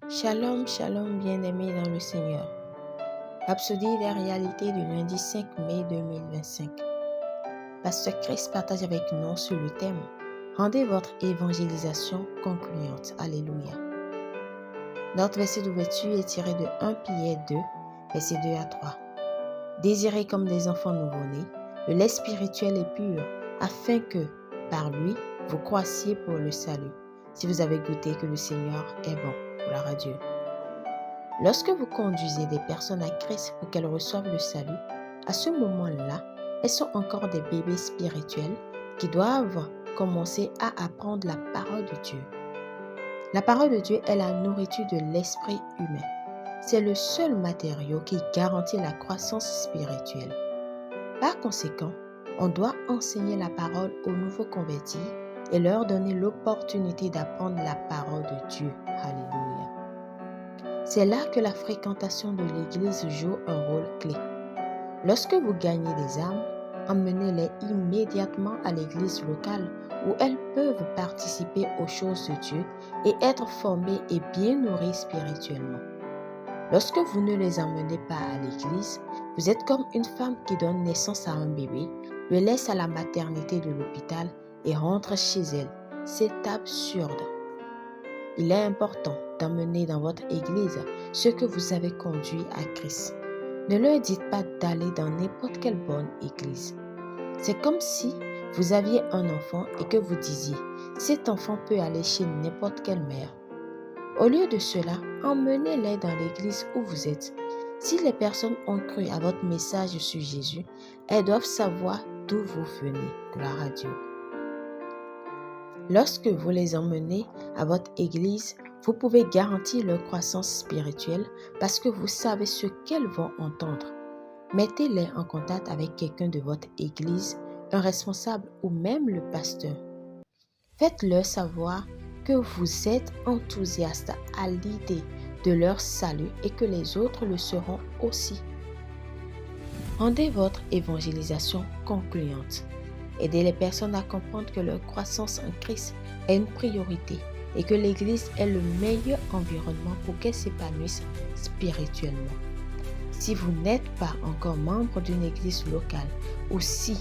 Shalom, shalom bien-aimés dans le Seigneur. Rhapsodie des réalités du lundi 5 mai 2025. Pasteur Chris partage avec nous sur le thème « Rendez votre évangélisation concluante ». Alléluia. Notre verset d'ouverture est tiré de 1 Pierre 2, versets 2 à 3. Désirez comme des enfants nouveau-nés, le lait spirituel et pur, afin que, par lui, vous croissiez pour le salut, si vous avez goûté que le Seigneur est bon. Gloire à Dieu. Lorsque vous conduisez des personnes à Christ pour qu'elles reçoivent le salut, à ce moment-là, elles sont encore des bébés spirituels qui doivent commencer à apprendre la parole de Dieu. La parole de Dieu est la nourriture de l'esprit humain. C'est le seul matériau qui garantit la croissance spirituelle. Par conséquent, on doit enseigner la parole aux nouveaux convertis et leur donner l'opportunité d'apprendre la parole de Dieu. Alléluia. C'est là que la fréquentation de l'Église joue un rôle clé. Lorsque vous gagnez des âmes, emmenez-les immédiatement à l'Église locale où elles peuvent participer aux choses de Dieu et être formées et bien nourries spirituellement. Lorsque vous ne les emmenez pas à l'Église, vous êtes comme une femme qui donne naissance à un bébé, le laisse à la maternité de l'hôpital et rentre chez elle. C'est absurde. Il est important d'emmener dans votre église ceux que vous avez conduits à Christ. Ne leur dites pas d'aller dans n'importe quelle bonne église. C'est comme si vous aviez un enfant et que vous disiez « cet enfant peut aller chez n'importe quelle mère ». Au lieu de cela, emmenez-les dans l'église où vous êtes. Si les personnes ont cru à votre message sur Jésus, elles doivent savoir d'où vous venez. Gloire à Dieu. Lorsque vous les emmenez à votre église, vous pouvez garantir leur croissance spirituelle parce que vous savez ce qu'elles vont entendre. Mettez-les en contact avec quelqu'un de votre église, un responsable ou même le pasteur. Faites-leur savoir que vous êtes enthousiaste à l'idée de leur salut et que les autres le seront aussi. Rendez votre évangélisation concluante. Aidez les personnes à comprendre que leur croissance en Christ est une priorité et que l'Église est le meilleur environnement pour qu'elles s'épanouissent spirituellement. Si vous n'êtes pas encore membre d'une Église locale ou si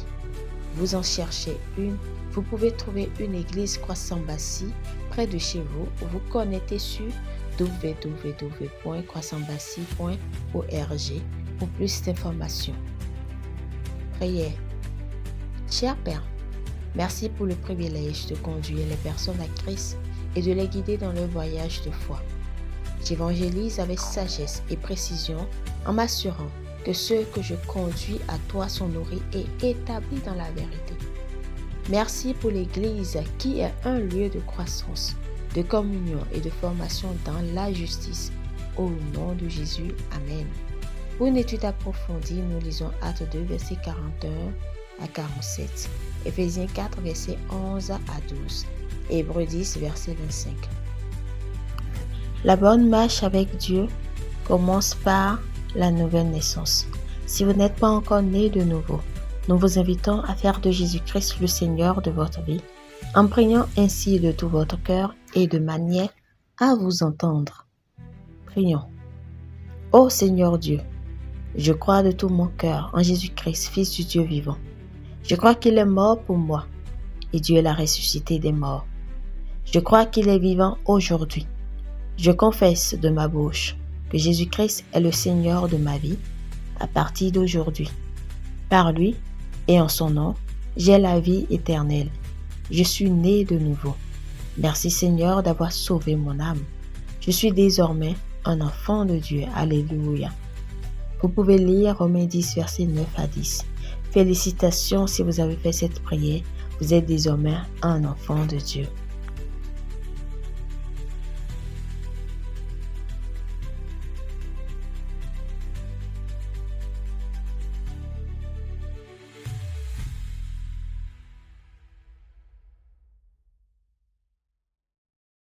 vous en cherchez une, vous pouvez trouver une Église Croissant-Bâti près de chez vous ou vous connecter sur www.croissantbâti.org pour plus d'informations. Prière. Cher Père, merci pour le privilège de conduire les personnes à Christ et de les guider dans leur voyage de foi. J'évangélise avec sagesse et précision en m'assurant que ceux que je conduis à toi sont nourris et établis dans la vérité. Merci pour l'Église qui est un lieu de croissance, de communion et de formation dans la justice. Au nom de Jésus, Amen. Pour une étude approfondie, nous lisons Actes 2, versets 41 à 47, Éphésiens 4, versets 11 à 12, Hébreux 10, verset 25. La bonne marche avec Dieu commence par la nouvelle naissance. Si vous n'êtes pas encore né de nouveau, nous vous invitons à faire de Jésus-Christ le Seigneur de votre vie, en priant ainsi de tout votre cœur et de manière à vous entendre. Prions. Ô Seigneur Dieu, je crois de tout mon cœur en Jésus-Christ, Fils du Dieu vivant. Je crois qu'il est mort pour moi et Dieu l'a ressuscité des morts. Je crois qu'il est vivant aujourd'hui. Je confesse de ma bouche que Jésus-Christ est le Seigneur de ma vie à partir d'aujourd'hui. Par lui et en son nom, j'ai la vie éternelle. Je suis né de nouveau. Merci Seigneur d'avoir sauvé mon âme. Je suis désormais un enfant de Dieu. Alléluia. Vous pouvez lire Romains 10, versets 9 à 10. Félicitations si vous avez fait cette prière. Vous êtes désormais un enfant de Dieu.